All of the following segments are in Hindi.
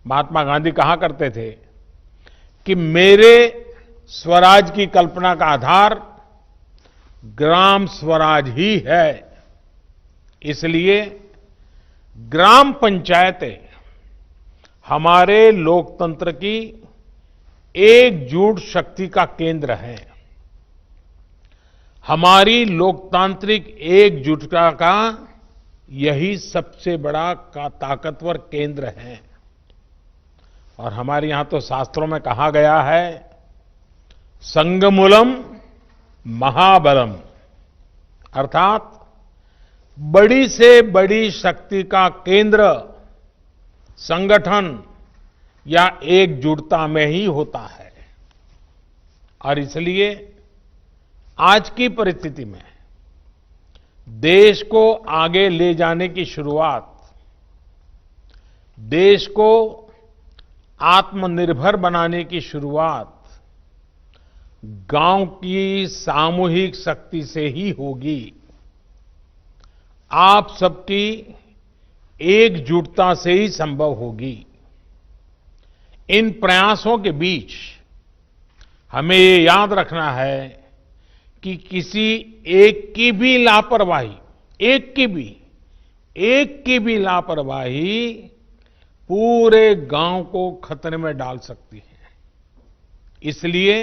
महात्मा गांधी कहा करते थे कि मेरे स्वराज की कल्पना का आधार ग्राम स्वराज ही है। इसलिए ग्राम पंचायतें हमारे लोकतंत्र की एकजुट शक्ति का केंद्र है। हमारी लोकतांत्रिक एकजुटता का यही सबसे बड़ा ताकतवर केंद्र है। और हमारे यहां तो शास्त्रों में कहा गया है, संगमूलम महाबलम, अर्थात बड़ी से बड़ी शक्ति का केंद्र संगठन या एकजुटता में ही होता है। और इसलिए आज की परिस्थिति में देश को आगे ले जाने की शुरुआत, देश को आत्मनिर्भर बनाने की शुरुआत गांव की सामूहिक शक्ति से ही होगी। आप सबकी एकजुटता से ही संभव होगी। इन प्रयासों के बीच हमें ये याद रखना है कि किसी एक की भी लापरवाही, एक की भी लापरवाही पूरे गांव को खतरे में डाल सकती है। इसलिए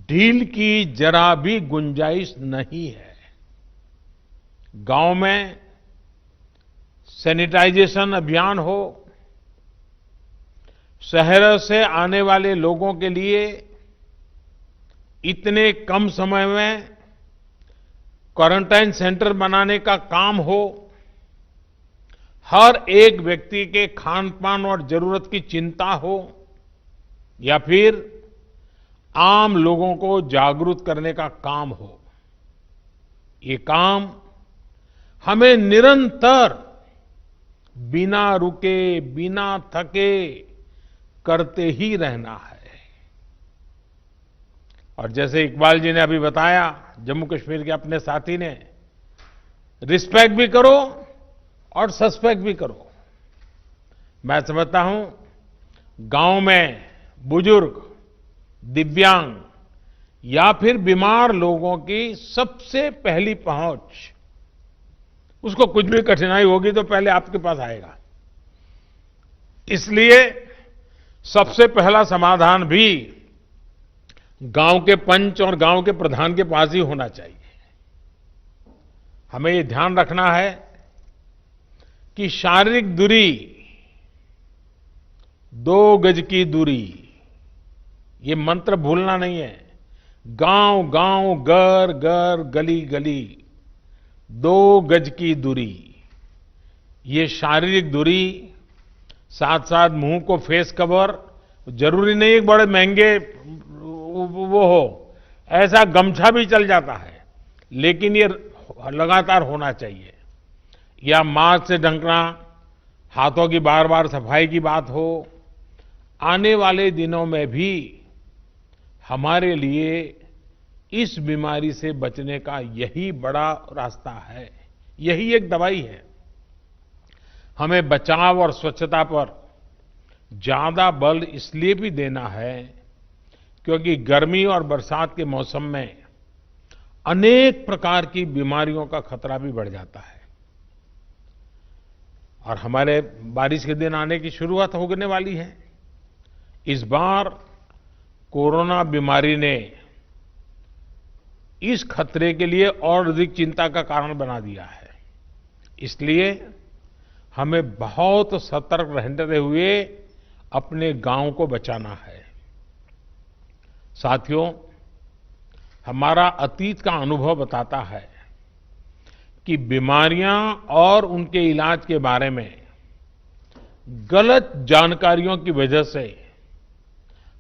ढील की जरा भी गुंजाइश नहीं है। गांव में सैनिटाइजेशन अभियान हो, शहरों से आने वाले लोगों के लिए इतने कम समय में क्वारंटाइन सेंटर बनाने का काम हो, हर एक व्यक्ति के खान पान और जरूरत की चिंता हो, या फिर आम लोगों को जागरूक करने का काम हो, ये काम हमें निरंतर बिना रुके, बिना थके करते ही रहना है। और जैसे इकबाल जी ने अभी बताया, जम्मू कश्मीर के अपने साथी ने, रिस्पेक्ट भी करो और सस्पेक्ट भी करो। मैं समझता हूं गांव में बुजुर्ग, दिव्यांग या फिर बीमार लोगों की सबसे पहली पहुंच, उसको कुछ भी कठिनाई होगी तो पहले आपके पास आएगा। इसलिए सबसे पहला समाधान भी गांव के पंच और गांव के प्रधान के पास ही होना चाहिए। हमें ये ध्यान रखना है कि शारीरिक दूरी, 2 गज की दूरी, ये मंत्र भूलना नहीं है। गांव गांव, घर घर, गली गली, 2 गज की दूरी, ये शारीरिक दूरी, साथ साथ मुंह को फेस कवर, जरूरी नहीं एक बड़े महंगे वो हो, ऐसा गमछा भी चल जाता है, लेकिन ये लगातार होना चाहिए। या मास्क से ढकना, हाथों की बार बार सफाई की बात हो। आने वाले दिनों में भी हमारे लिए इस बीमारी से बचने का यही बड़ा रास्ता है, यही एक दवाई है। हमें बचाव और स्वच्छता पर ज्यादा बल इसलिए भी देना है क्योंकि गर्मी और बरसात के मौसम में अनेक प्रकार की बीमारियों का खतरा भी बढ़ जाता है। और हमारे बारिश के दिन आने की शुरुआत होने वाली है। इस बार कोरोना बीमारी ने इस खतरे के लिए और अधिक चिंता का कारण बना दिया है। इसलिए हमें बहुत सतर्क रहते हुए अपने गांव को बचाना है। साथियों, हमारा अतीत का अनुभव बताता है कि बीमारियां और उनके इलाज के बारे में गलत जानकारियों की वजह से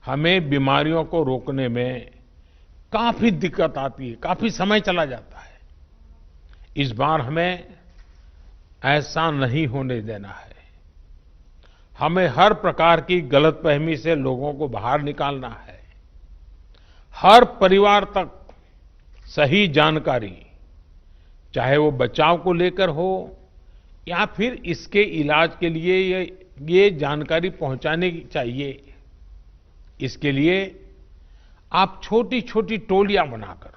हमें बीमारियों को रोकने में काफी दिक्कत आती है, काफी समय चला जाता है। इस बार हमें ऐसा नहीं होने देना है। हमें हर प्रकार की गलतफहमी से लोगों को बाहर निकालना है। हर परिवार तक सही जानकारी, चाहे वो बचाव को लेकर हो या फिर इसके इलाज के लिए ये ये जानकारी पहुंचानी चाहिए। इसके लिए आप छोटी-छोटी टोलियां बनाकर,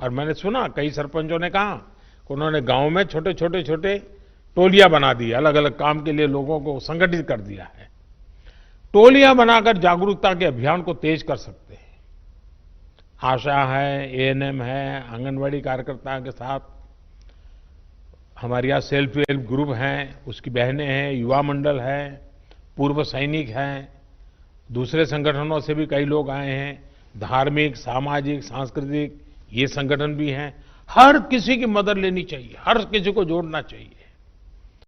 और मैंने सुना कई सरपंचों ने कहा कि उन्होंने गांव में छोटे टोलियां बना दी, अलग-अलग काम के लिए लोगों को संगठित कर दिया है। टोलियां बनाकर जागरूकता के अभियान को तेज कर सकते हैं। आशा है, एएनएम है, आंगनवाड़ी कार्यकर्ता के साथ हमारे यहाँ सेल्फ हेल्प ग्रुप हैं, उसकी बहनें हैं, युवा मंडल है, पूर्व सैनिक हैं, दूसरे संगठनों से भी कई लोग आए हैं, धार्मिक, सामाजिक, सांस्कृतिक ये संगठन भी हैं। हर किसी की मदद लेनी चाहिए, हर किसी को जोड़ना चाहिए।